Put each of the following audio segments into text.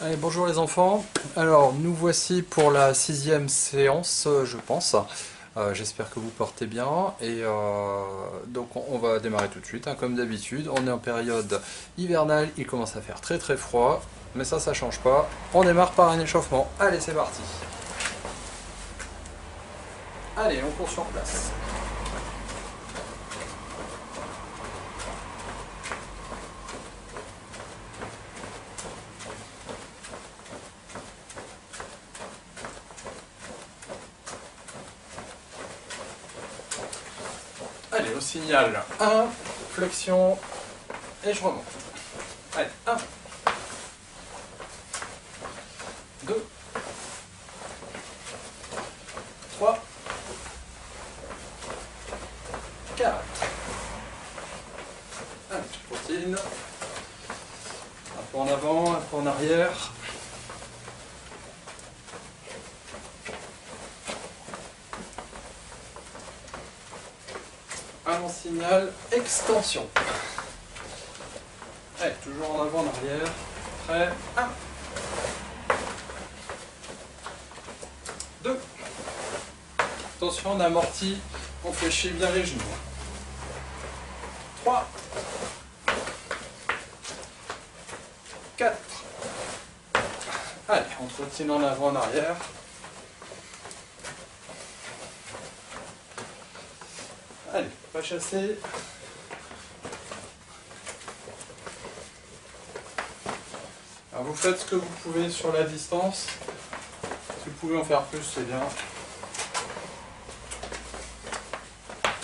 Allez, bonjour les enfants. Alors, nous voici pour la sixième séance, je pense. J'espère que vous portez bien. Et donc, on va démarrer tout de suite, hein, comme d'habitude. On est en période hivernale, il commence à faire très très froid. Mais ça change pas. On démarre par un échauffement. Allez, c'est parti. Allez, on court sur place. Allez, au signal 1, flexion, et je remonte. Allez, 1, 2, 3, 4. Allez, je continue. Un peu en avant, un peu en arrière. Un signal, extension. Allez, toujours en avant, en arrière. Prêt. 1, 2. Attention, on amortit, on fléchit bien les genoux. 3, 4. Allez, on trottine en avant, en arrière. Allez, pas chasser. Alors vous faites ce que vous pouvez sur la distance. Si vous pouvez en faire plus, c'est bien.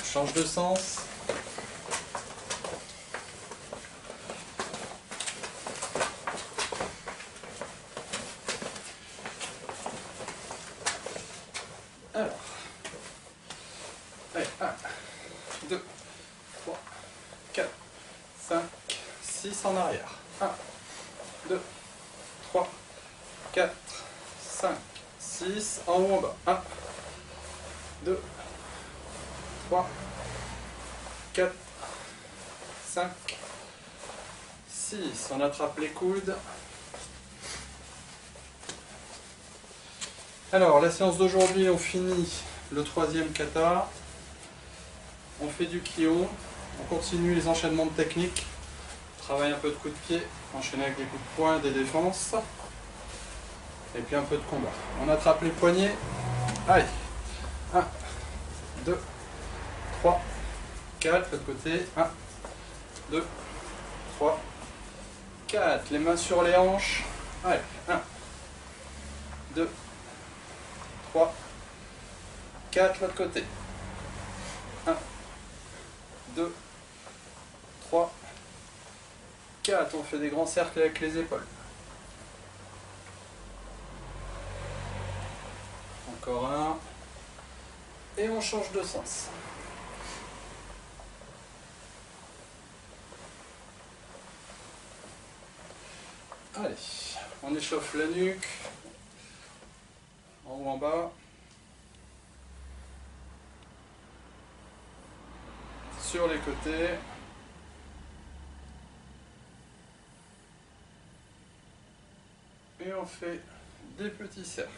Change de sens. Alors, allez, 1, 2, 3, 4, 5, 6 en arrière. 1, 2, 3, 4, 5, 6 en haut en bas. 1, 2, 3, 4, 5, 6. On attrape les coudes. Alors, la séance d'aujourd'hui, on finit le troisième kata. On fait du kion. On continue les enchaînements de techniques. On travaille un peu de coups de pied, enchaîner avec des coups de poing, des défenses. Et puis un peu de combat. On attrape les poignets. Allez. 1, 2, 3, 4, l'autre côté. 1, 2, 3, 4. Les mains sur les hanches. Allez. 1, 2, 3, 4, l'autre côté. 1, 2, 3, 4. On fait des grands cercles avec les épaules. Encore un. Et on change de sens. Allez, on échauffe la nuque, en haut, en bas. Sur les côtés. Et on fait des petits cercles.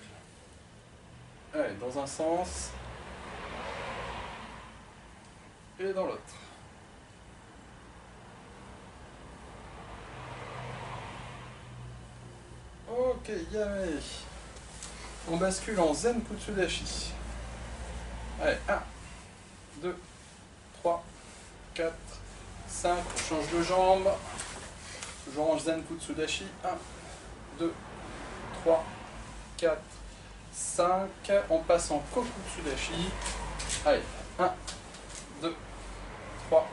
Allez, dans un sens. Et dans l'autre. Ok, yamé. On bascule en Zen Kutsudashi. Allez, 1, 2, 3, 4, 5. On change de jambe. Toujours en Zen Kutsudashi. 1, 2, 3, 4, 5. On passe en Kokutsudashi. Allez, 1, 2, 3,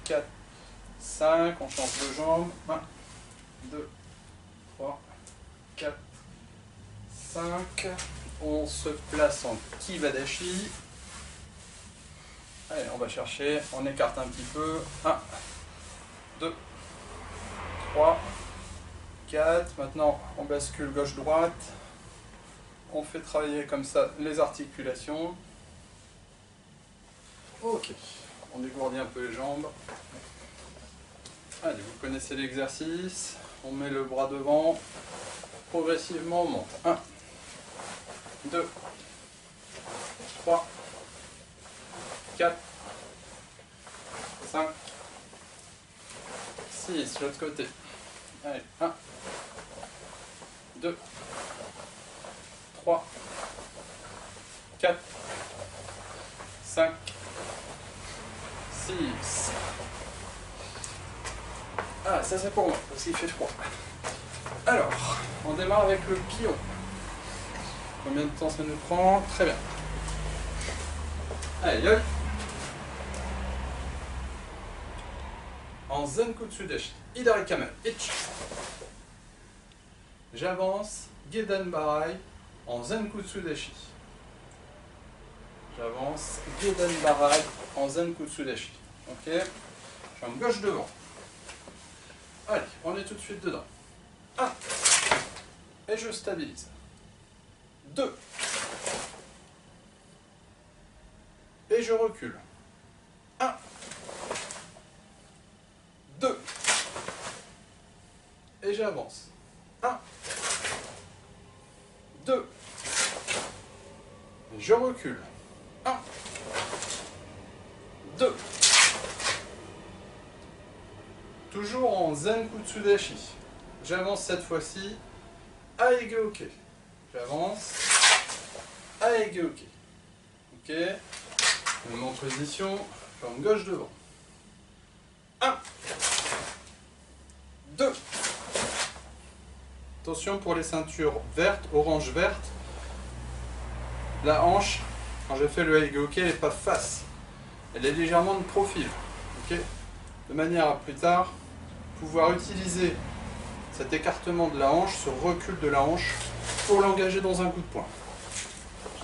4, 5. On change de jambe. 1, 2, 3, 4, 5. On se place en Kibadashi. Allez, on va chercher. On écarte un petit peu. 1, 2, 3, 4. Maintenant, on bascule gauche-droite. On fait travailler comme ça les articulations. Ok. On dégourdit un peu les jambes. Allez, vous connaissez l'exercice. On met le bras devant, progressivement on monte. 1, 2, 3, 4, 5, 6, l'autre côté. Allez, 1, 2, 3, 4, 5, 6. Ah, ça c'est pour moi, parce qu'il fait froid. Alors, on démarre avec le pion. Combien de temps ça nous prend? Très bien. Allez, hop. En Zenkutsudeshi, Hidari Kame, Ichi. J'avance, Geden Barai, en Zenkutsudeshi. J'avance, Geden Barai, en Zenkutsudeshi. Ok? Jambe gauche devant. Allez, on est tout de suite dedans. 1. Et je stabilise. 2. Et je recule. 1. 2. Et j'avance. 1. 2. Et je recule. 1. 2. Toujours en Zenkutsudeshi. J'avance cette fois-ci. Aegeoke. J'avance. Aegeoke. Ok. Même en position. Jambe gauche devant. 1. 2. Attention pour les ceintures vertes, orange verte. La hanche, quand j'ai fait le Aegeoke, elle n'est pas face. Elle est légèrement de profil. Ok. De manière à plus tard pouvoir utiliser cet écartement de la hanche, ce recul de la hanche, pour l'engager dans un coup de poing.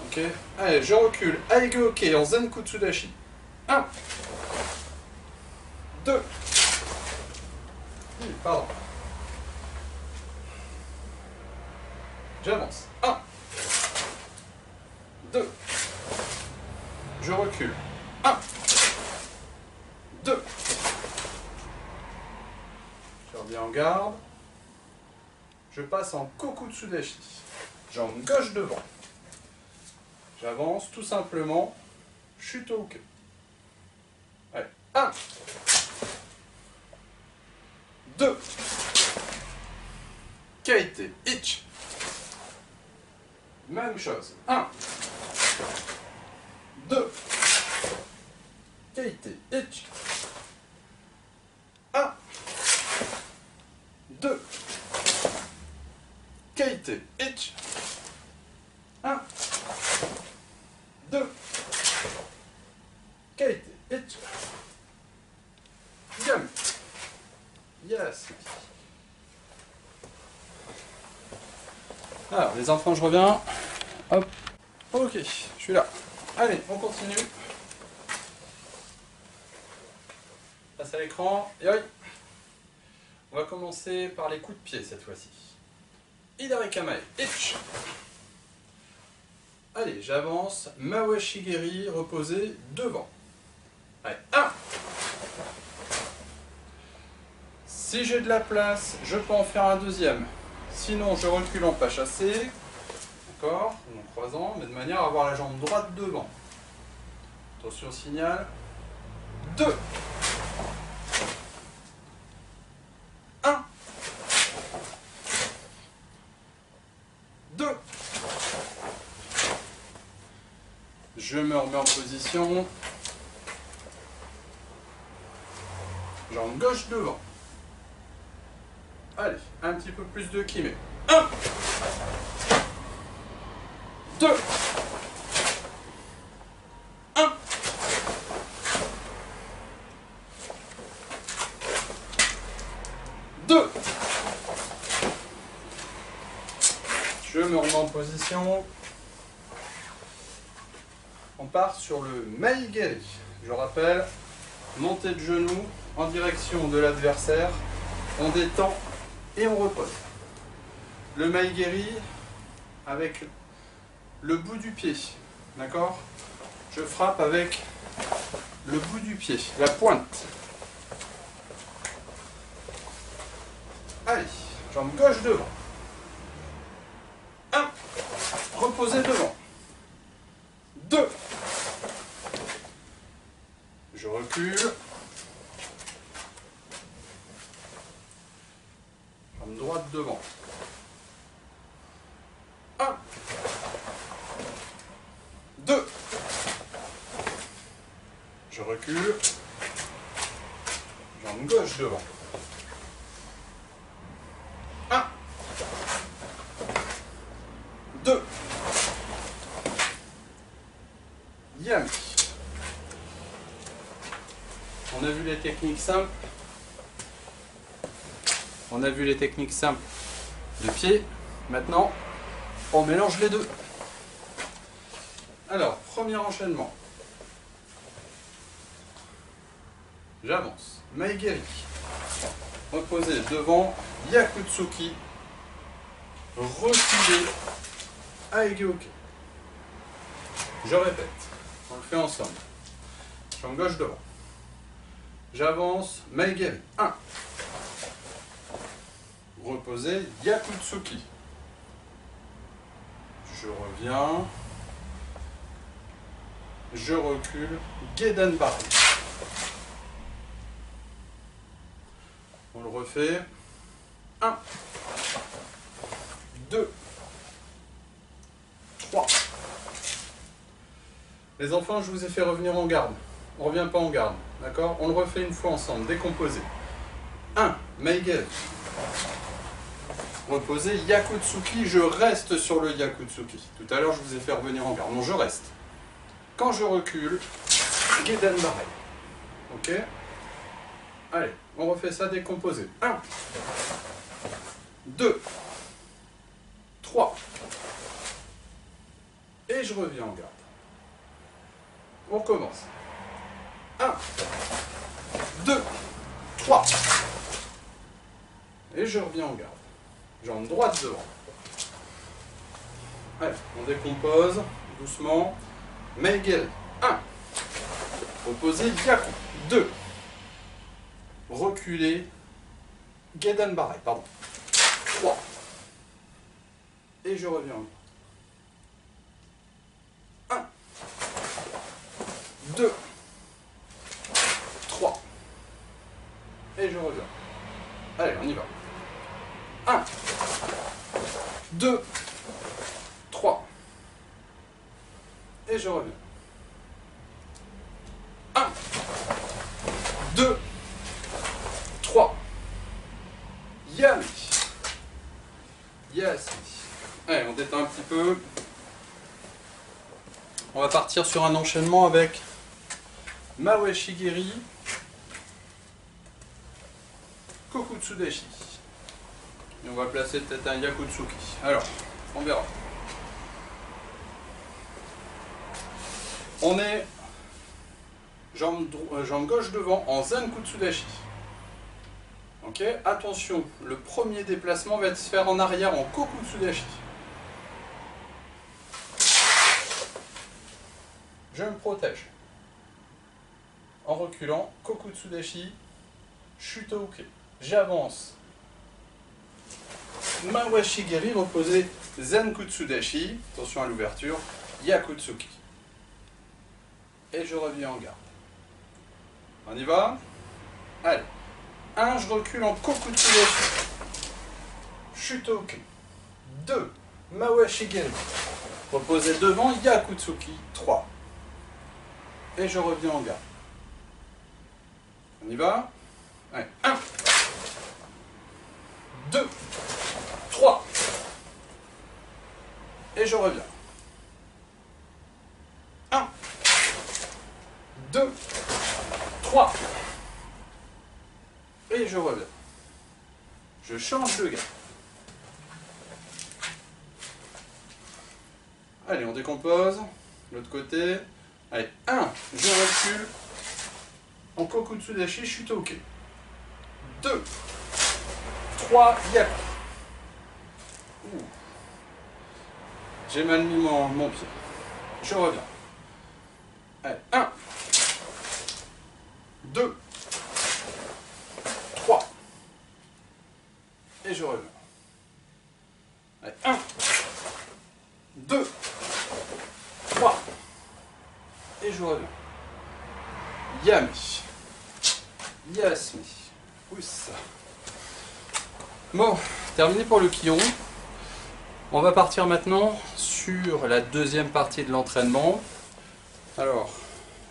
Ok. Allez, je recule. Aegeoke en Zenkutsudashi. 1. 2. Pardon. J'avance. 1. 2. Je recule. 1. 2. Je reviens en garde. Je passe en Kokutsudashi. Jambe gauche devant. J'avance tout simplement. Chute au queue. Allez. 1. 2. Kaite. Ichi. Même chose. 1. 2. Kaite. Ichi. 1. 2. Kaite. Ichi. 1. 2. Kaite. Ichi. Yami. Yes. Alors, les enfants, je reviens. Hop. Ok, je suis là. Allez, on continue. Passe à l'écran. Et oui. On va commencer par les coups de pied cette fois-ci. Hidari Kamae. Ichi. Allez, j'avance. Mawashigeri, reposé devant. Allez, 1. Si j'ai de la place, je peux en faire un deuxième. Sinon, je recule en pas chassé. D'accord, en croisant, mais de manière à avoir la jambe droite devant. Attention au signal. 2. 1. 2. Je me remets en position. Jambe gauche devant. Allez, un petit peu plus de kime. 1. 2. 1. 2. Je me remets en position. On part sur le Maigeri. Je rappelle, montée de genoux en direction de l'adversaire. On détend et on repose. Le Maigeri avec le bout du pied. D'accord? Je frappe avec le bout du pied, la pointe. Allez, jambe gauche devant. reposez devant. 2. Je recule. Jambe droite devant. 1. 2. Je recule. Jambe gauche devant. 1. 2. Yami. On a vu les techniques simples. On a vu les techniques simples de pied. Maintenant, on mélange les deux. Alors, premier enchaînement. J'avance. Maegeri. Reposez devant. Yakutsuki. Reculez. Aegeoke. Je répète. On le fait ensemble. Jambe gauche devant. J'avance. Maegeri. 1. Reposez. Yakutsuki. Je reviens. Je recule. Gedanbari. On le refait. 1. 2. 3. Les enfants, je vous ai fait revenir en garde. On ne revient pas en garde. D'accord? On le refait une fois ensemble. Décomposé. 1. Maegeri. Reposez. Yakutsuki. Je reste sur le Yakutsuki. Tout à l'heure, je vous ai fait revenir en garde. Non, je reste. Quand je recule, Gedanbari. Ok? Allez, on refait ça décomposé. 1. 2. 3. Et je reviens en garde. On recommence. 1. 2. 3. Et je reviens en garde. Jambe droite devant. Allez, on décompose doucement. Maegeri. 1. Reposez. Yaku. 2. Reculez. Gedanbari. Pardon. 3. Et je reviens en garde. 1. 2. 3. Et je reviens. Allez, on y va. 1. 2. 3. Et je reviens. 1. 2. 3. Yami. Yes. Allez, on détend un petit peu. On va partir sur un enchaînement avec Mawaeshigeri, Kokutsudeshi. Et on va placer peut-être un Yakutsuki. Alors, on verra. On est jambe gauche devant en Zankutsudashi. Ok, attention, le premier déplacement va se faire en arrière en Kokutsudashi. Je me protège. En reculant, Kokutsudashi, Shutouke. J'avance. Mawaeshigeri, reposez Zankutsudashi. Attention à l'ouverture. Yakutsuki. Et je reviens en garde. On y va? Allez. 1, je recule en Kokutsudashi. Shutouke. 2, Mawaeshigeri. Reposez devant Yakutsuki. 3. Et je reviens en garde. On y va? Allez. 1, 2, 3. Et je reviens. 1, 2, 3. Et je reviens. Je change de garde. Allez, on décompose. L'autre côté. Allez, 1, je recule. En Kokutsudashi, Shutouke. 2, 3, Yaku. J'ai mal mis mon pied. Je reviens. Allez, 1, 2, 3. Et je reviens. Allez, 1, 2, terminé pour le Kion. On va partir maintenant sur la deuxième partie de l'entraînement. Alors,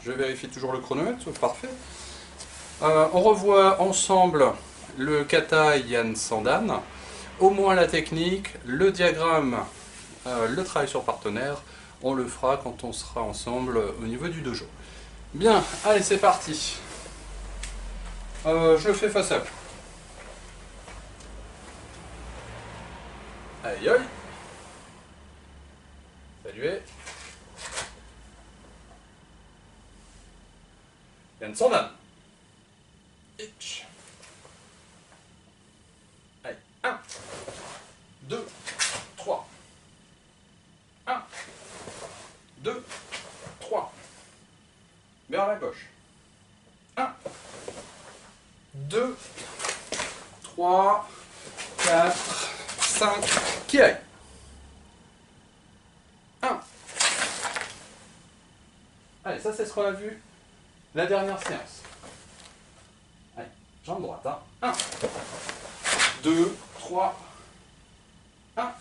je vérifie toujours le chronomètre, parfait. On revoit ensemble le kata Yan Sandan, au moins la technique, le diagramme, le travail sur partenaire. On le fera quand on sera ensemble au niveau du dojo. Bien, allez, c'est parti. Je le fais face à vous. Aïe aïe. Saluez. Yan Sandan. Itch. Allez, 1, 2, 3. 1, 2, 3. Vers la gauche. 1, 2, 3, 4, 5. Qui aille. 1. Allez, ça c'est ce qu'on a vu la dernière séance. Allez, jambe droite. 1, 2, 3. 1,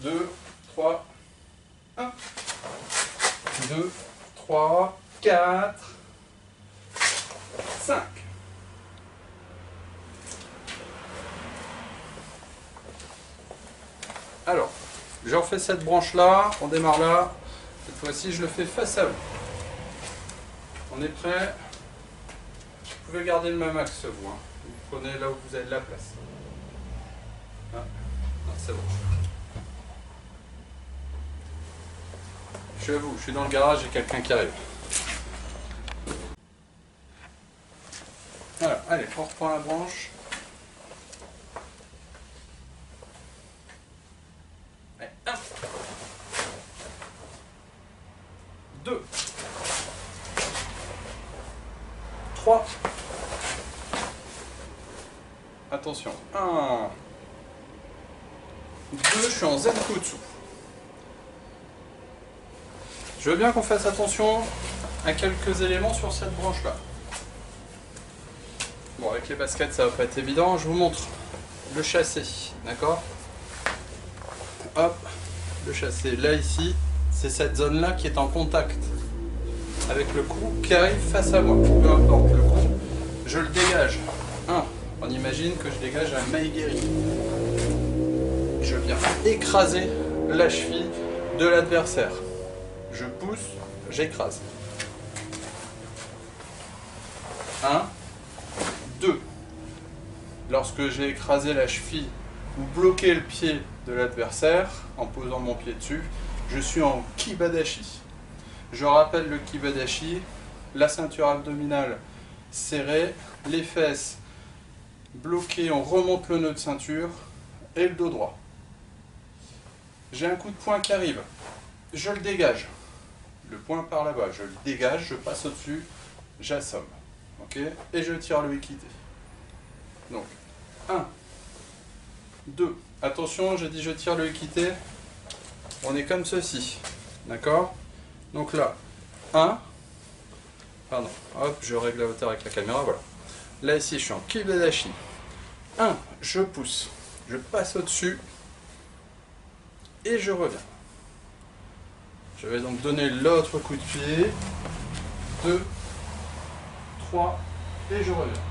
2, 3. 1, 2, 3, 4, 5. Alors, je refais cette branche là, on démarre là. Cette fois-ci, je le fais face à vous. On est prêt? Vous pouvez garder le même axe, vous. Hein. Vous prenez là où vous avez de la place. Ah, non, c'est bon. Je suis à vous, je suis dans le garage, j'ai quelqu'un qui arrive. Alors, allez, on reprend la branche. Allez, 1, 2, 3. Attention, 1, 2, je suis en Zenkutsu. Je veux bien qu'on fasse attention à quelques éléments sur cette branche-là. Bon, avec les baskets, ça va pas être évident. Je vous montre le chassé, d'accord? Hop, le chassé. Là, ici, c'est cette zone-là qui est en contact avec le cou qui arrive face à moi. Peu importe le cou, je le dégage. 1. On imagine que je dégage un maigiri. Je viens écraser la cheville de l'adversaire. Je pousse, j'écrase. 1, 2. Lorsque j'ai écrasé la cheville ou bloqué le pied de l'adversaire en posant mon pied dessus, je suis en Kibadashi. Je rappelle le Kibadashi, la ceinture abdominale serrée, les fesses bloquées, on remonte le nœud de ceinture et le dos droit. J'ai un coup de poing qui arrive, je le dégage. Le poing par là-bas, je le dégage, je passe au-dessus, j'assomme. Ok, et je tire le équité. Donc, 1, 2. Attention, j'ai dit je tire le équité. On est comme ceci. D'accord? Donc là, 1. Pardon, hop, je règle la hauteur avec la caméra, voilà. Là, ici, je suis en Kibadashi. 1, je pousse. Je passe au-dessus. Et je reviens. Je vais donc donner l'autre coup de pied. 2, 3, et je reviens.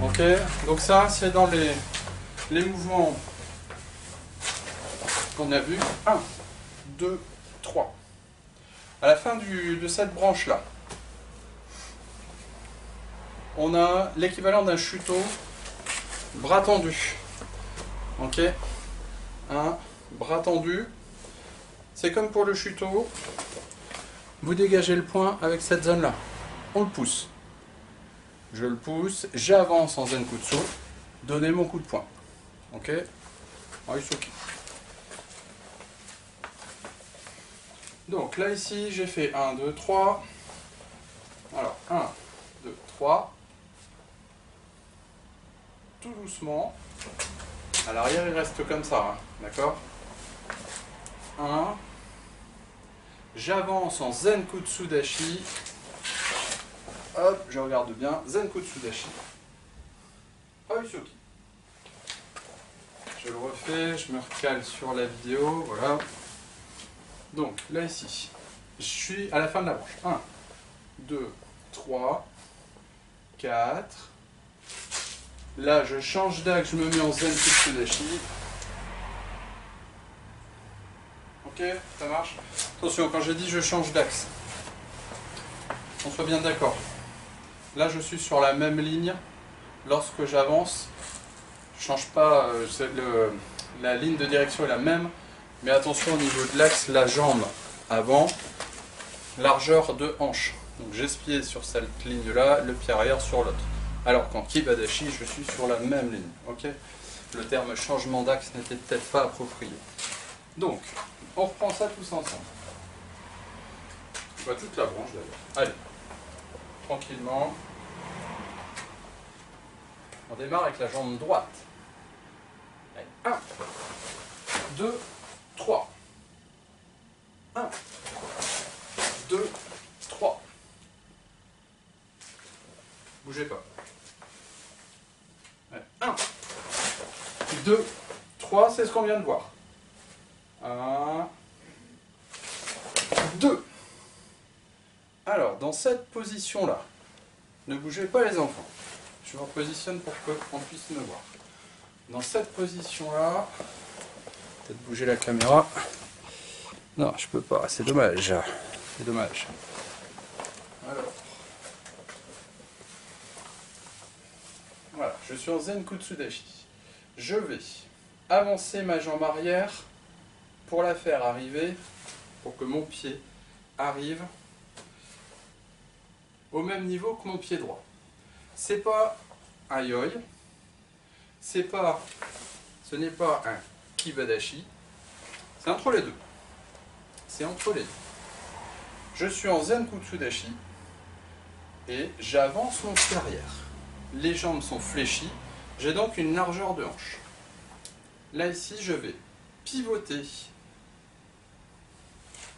Ok, donc ça c'est dans les mouvements qu'on a vus. 1, 2, 3. À la fin de cette branche là, on a l'équivalent d'un chuto bras tendu. Ok, un bras tendu. C'est comme pour le chuto. Vous dégagez le poing avec cette zone là. On le pousse. Je le pousse, j'avance en Zenkutsu, donnez mon coup de poing. Ok? Aïsoki. Donc là ici, j'ai fait 1, 2, 3. Alors 1, 2, 3. Tout doucement. À l'arrière, il reste comme ça. Hein. D'accord? 1. J'avance en Zenkutsu Dashi. Hop, je regarde bien. Zenkutsu Dashi. Aïsoki. je le refais, je me recale sur la vidéo, voilà. Donc là ici, je suis à la fin de la branche. 1, 2, 3, 4. Là je change d'axe, je me mets en Zen Kutsudashi. Ok, ça marche. Attention, quand j'ai dit je change d'axe, on soit bien d'accord. Là je suis sur la même ligne. Lorsque j'avance, je ne change pas, la ligne de direction est la même, mais attention au niveau de l'axe, la jambe avant, largeur de hanche. Donc j'espiais sur cette ligne-là, le pied arrière sur l'autre. Alors qu'en Kibadashi, je suis sur la même ligne. Ok, le terme changement d'axe n'était peut-être pas approprié. Donc, on reprend ça tous ensemble. Bah, toute la branche d'ailleurs. Allez, tranquillement. On démarre avec la jambe droite. Allez, 1, 2, 3. 1, 2, 3. Bougez pas. Allez, 1, 2, 3, c'est ce qu'on vient de voir. 1, 2. Alors, dans cette position-là, ne bougez pas les enfants. Je me repositionne pour qu'on puisse me voir. Dans cette position-là, peut-être bouger la caméra. Non, je peux pas, c'est dommage. C'est dommage. Alors, voilà, je suis en Zen Kutsudashi. Je vais avancer ma jambe arrière pour la faire arriver, pour que mon pied arrive au même niveau que mon pied droit. C'est pas un yoi, ce n'est pas un kibadashi, c'est entre les deux. C'est entre les deux. Je suis en Zen Kutsudashi et j'avance mon pied arrière. Les jambes sont fléchies, j'ai donc une largeur de hanche. Là ici, je vais pivoter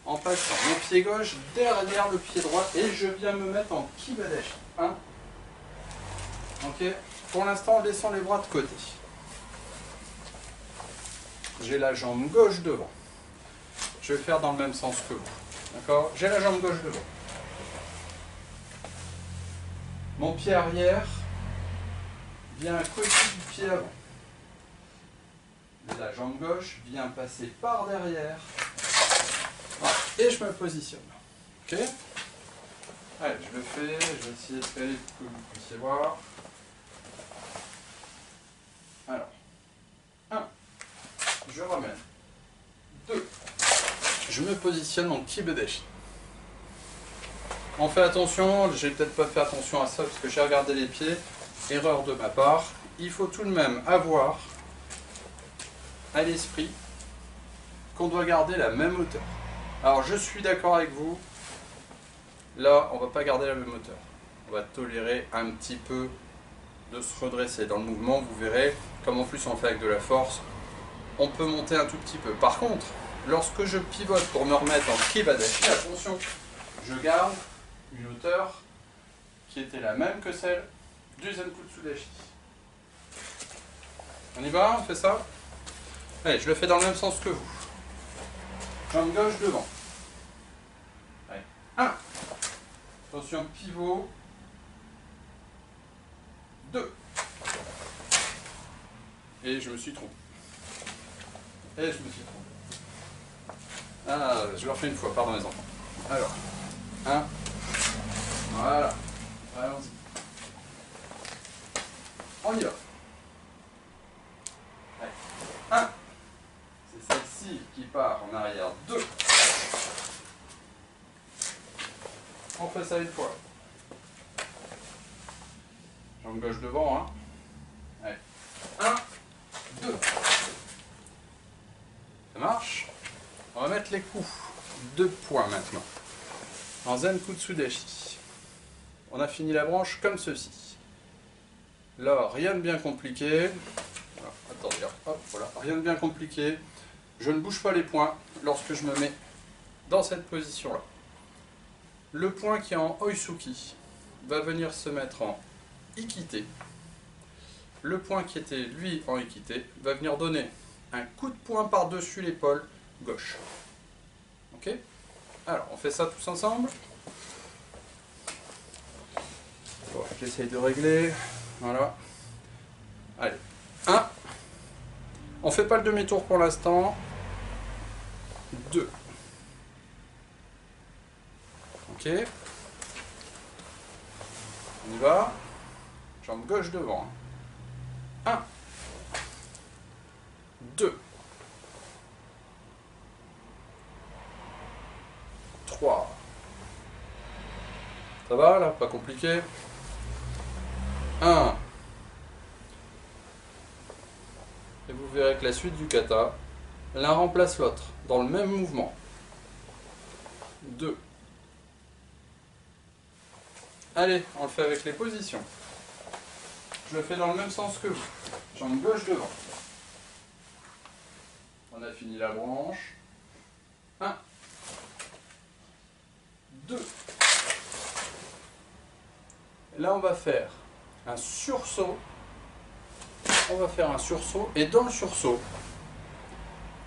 en passant mon pied gauche derrière le pied droit et je viens me mettre en kibadashi. 1. Ok. Pour l'instant, on descend les bras de côté. J'ai la jambe gauche devant. Je vais faire dans le même sens que vous. D'accord? J'ai la jambe gauche devant. Mon pied arrière vient à côté du pied avant. La jambe gauche vient passer par derrière. Voilà. Et je me positionne. Ok? Allez, je le fais. Je vais essayer de faire pour que vous puissiez voir. Alors, 1, je ramène. 2, je me positionne en kibadashi. On fait attention, j'ai peut-être pas fait attention à ça parce que j'ai regardé les pieds, erreur de ma part. Il faut tout de même avoir à l'esprit qu'on doit garder la même hauteur. Alors je suis d'accord avec vous, là on va pas garder la même hauteur. On va tolérer un petit peu de se redresser dans le mouvement, vous verrez, comme en plus on fait avec de la force, on peut monter un tout petit peu. Par contre, lorsque je pivote pour me remettre en kibadashi, attention, je garde une hauteur qui était la même que celle du Zen Kutsudashi. On y va, on fait ça? Allez, je le fais dans le même sens que vous. Jambe gauche devant. Allez, 1. Attention, pivot. 2. Et je me suis trompé. Et je me suis trompé. Ah, je le refais une fois, pardon les enfants. Alors, 1. Voilà. Allons-y. On y va. Allez. 1. C'est celle-ci qui part en arrière. 2. On fait ça une fois. Jambe gauche devant, hein. Allez. 1, 2. Ça marche. On va mettre les coups. 2 points maintenant. En Zen Kutsudashi. On a fini la branche comme ceci. Là, rien de bien compliqué. Alors, attendez, hop, voilà. Rien de bien compliqué. Je ne bouge pas les poings lorsque je me mets dans cette position-là. Le point qui est en Oisuki va venir se mettre en Ikite. le point qui était lui en équité va venir donner un coup de poing par-dessus l'épaule gauche. Ok? Alors, on fait ça tous ensemble. Bon, j'essaye de régler. Voilà. Allez. 1. On ne fait pas le demi-tour pour l'instant. 2. Ok. On y va. Jambe gauche devant. 1. 2. 3. Ça va là? Pas compliqué. 1. Et vous verrez que la suite du kata, l'un remplace l'autre dans le même mouvement. 2. Allez, on le fait avec les positions. Je le fais dans le même sens que vous. Jambe gauche devant. On a fini la branche. 1. 2. Là, on va faire un sursaut. On va faire un sursaut. Et dans le sursaut,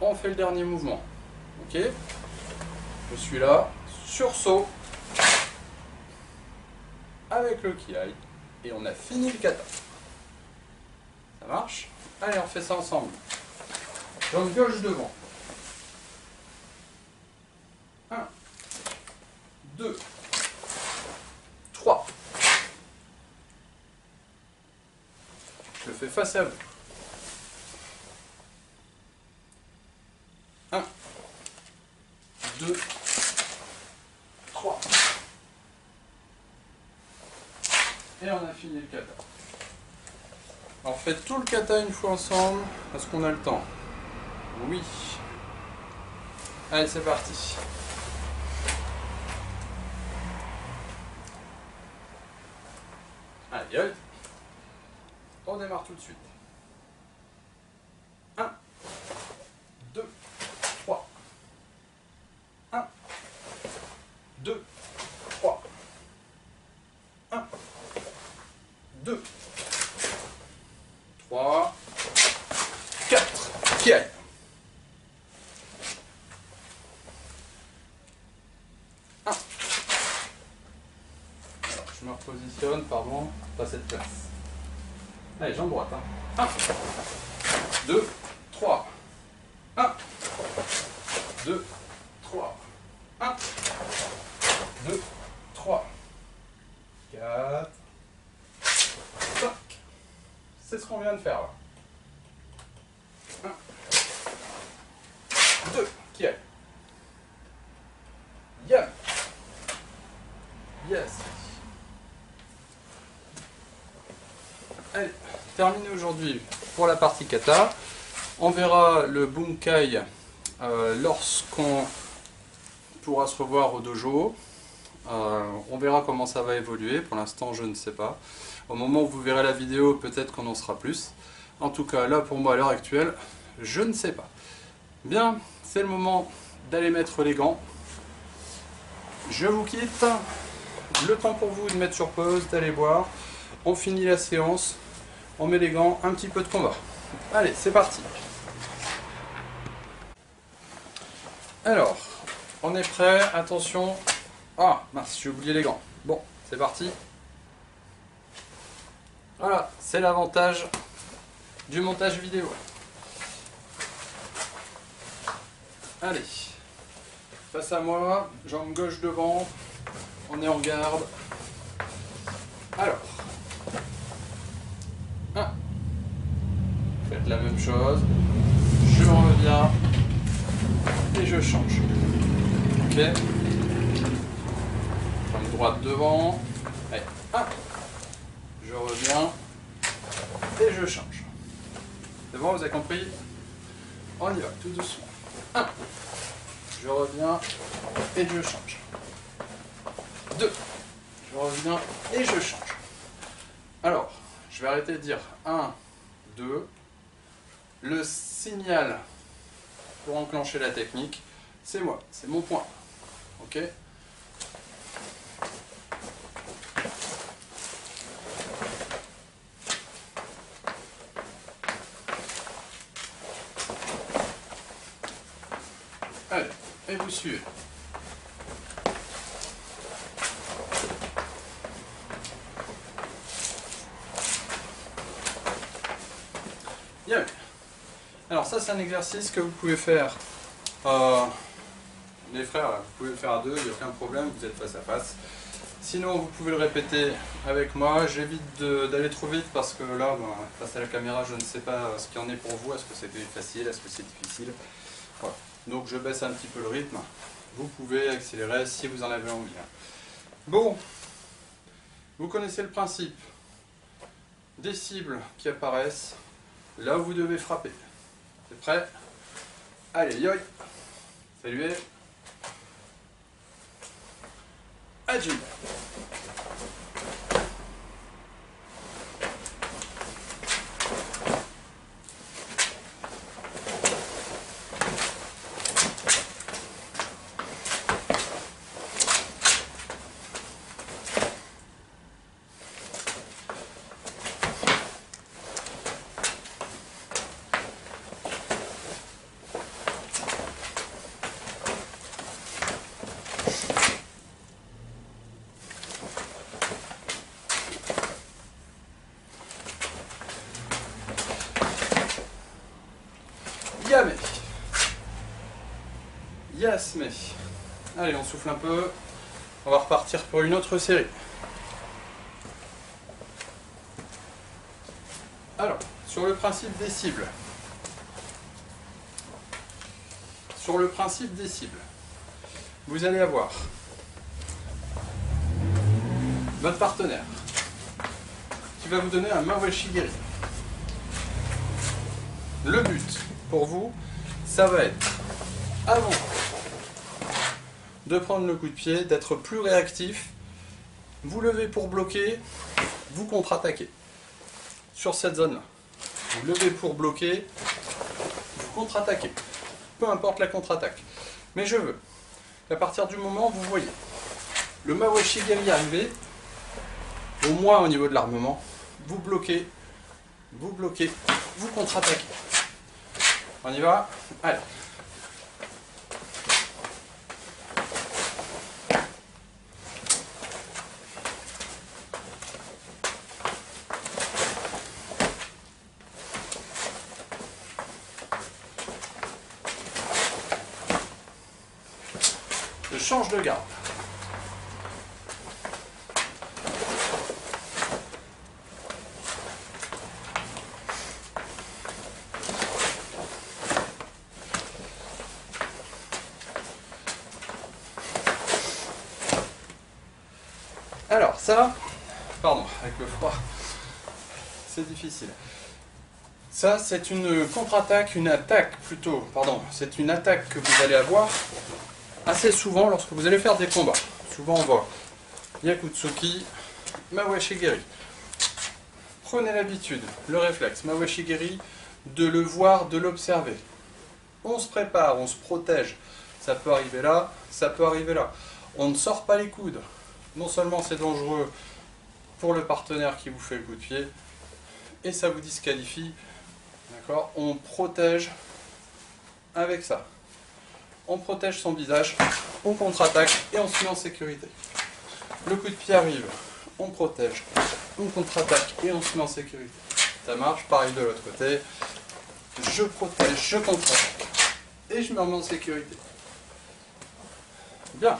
on fait le dernier mouvement. Ok? Je suis là. Sursaut. Avec le kiai. Et on a fini le kata. Ça marche? Allez, on fait ça ensemble. Jambe gauche devant. 1. 2. 3. Je le fais face à vous. 1. 2. 3. Et on a fini le kata. Alors faites tout le kata une fois ensemble, parce qu'on a le temps. Oui. Allez, c'est parti. Allez, on démarre tout de suite. 1, 2, 3. 1, 2, 3. 1, 2, 3, 4. Qui aille. 1. Alors, je me repositionne, pardon, pas cette place. Allez, jambe droite. 1, 2, 3. 1, 2, 3. 1, 2, 3. 4. 5. C'est ce qu'on vient de faire là. 1, 2, qui est. Yam. Yes. Allez, terminé aujourd'hui pour la partie kata. On verra le bunkai lorsqu'on pourra se revoir au dojo. On verra comment ça va évoluer. Pour l'instant, je ne sais pas. Au moment où vous verrez la vidéo, peut-être qu'on en sera plus. En tout cas, là, pour moi, à l'heure actuelle, je ne sais pas. Bien, c'est le moment d'aller mettre les gants. Je vous quitte. Le temps pour vous de mettre sur pause, d'aller boire. On finit la séance. On met les gants, un petit peu de combat. Allez, c'est parti. Alors, on est prêt. Attention. Ah, mince, j'ai oublié les gants. Bon, c'est parti. Voilà, c'est l'avantage du montage vidéo. Allez, face à moi, jambe gauche devant, on est en garde. Alors, 1. Faites la même chose, je reviens et je change. Ok, jambe droite devant, allez, 1. Je reviens et je change. C'est bon, vous avez compris? On y va, tout doucement. 1. Je reviens et je change. 2. Je reviens et je change. Alors, je vais arrêter de dire 1, 2. Le signal pour enclencher la technique, c'est moi, c'est mon point. Ok ? et vous suivez. Bien. Alors ça c'est un exercice que vous pouvez faire, les frères, là, vous pouvez le faire à deux, il n'y a aucun problème, vous êtes face à face. Sinon vous pouvez le répéter avec moi, j'évite d'aller trop vite parce que là, face à la caméra, je ne sais pas ce qu'il y en est pour vous, est-ce que c'est facile, est-ce que c'est difficile. Voilà. Donc je baisse un petit peu le rythme, vous pouvez accélérer si vous en avez envie. Bon, vous connaissez le principe, des cibles qui apparaissent, là où vous devez frapper. C'est prêt? Allez, yoï! Saluez! Agile! Yamé. Yasmé. Allez, on souffle un peu. On va repartir pour une autre série. Alors, sur le principe des cibles. Sur le principe des cibles, vous allez avoir votre partenaire qui va vous donner un Mawashigiri. Le but pour vous, ça va être, avant de prendre le coup de pied, d'être plus réactif, vous levez pour bloquer, vous contre-attaquez sur cette zone-là. Vous levez pour bloquer, vous contre-attaquez. Peu importe la contre-attaque. Mais je veux qu'à partir du moment où vous voyez le Mawashigiri arriver, au moins au niveau de l'armement, vous bloquez, vous contre-attaquez. On y va? Allez. Je change de garde. Alors ça, pardon, avec le froid, c'est difficile. Ça, c'est une contre-attaque, une attaque plutôt, pardon, c'est une attaque que vous allez avoir assez souvent lorsque vous allez faire des combats. Souvent on voit Yakutsuki, Mawashigiri. Prenez l'habitude, le réflexe, Mawashigiri, de le voir, de l'observer. On se prépare, on se protège. Ça peut arriver là, ça peut arriver là. On ne sort pas les coudes. Non seulement c'est dangereux pour le partenaire qui vous fait le coup de pied, et ça vous disqualifie. D'accord? On protège avec ça. On protège son visage, on contre-attaque et on se met en sécurité. Le coup de pied arrive, on protège, on contre-attaque et on se met en sécurité. Ça marche, pareil de l'autre côté. Je protège, je contre-attaque et je me remets en sécurité. Bien.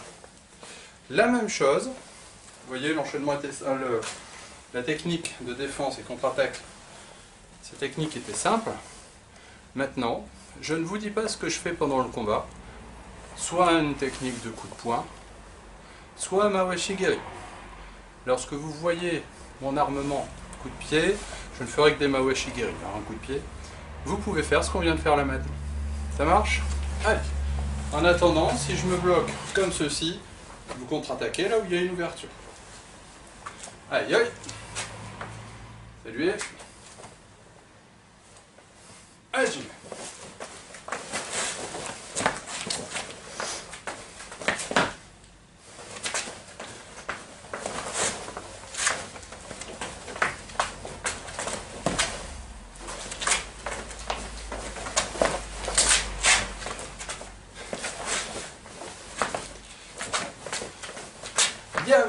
La même chose, vous voyez l'enchaînement était la technique de défense et contre-attaque, cette technique était simple. Maintenant, je ne vous dis pas ce que je fais pendant le combat, soit une technique de coup de poing, soit un Mawashigiri. Lorsque vous voyez mon armement coup de pied, je ne ferai que des Mawashigiri, un coup de pied, vous pouvez faire ce qu'on vient de faire là maintenant. Ça marche? Allez. En attendant, si je me bloque comme ceci, vous contre-attaquez là où il y a une ouverture. Aïe aïe. Saluez. Agile.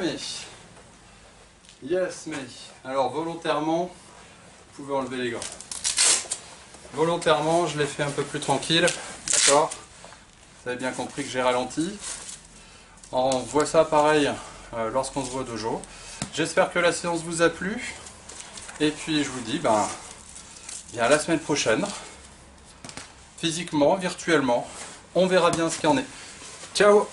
me. Yes me. Alors volontairement, vous pouvez enlever les gants. Volontairement, je l'ai fait un peu plus tranquille. D'accord? Vous avez bien compris que j'ai ralenti. On voit ça pareil lorsqu'on se voit au dojo. J'espère que la séance vous a plu. Et puis je vous dis bien à la semaine prochaine. Physiquement, virtuellement. On verra bien ce qu'il y en est. Ciao!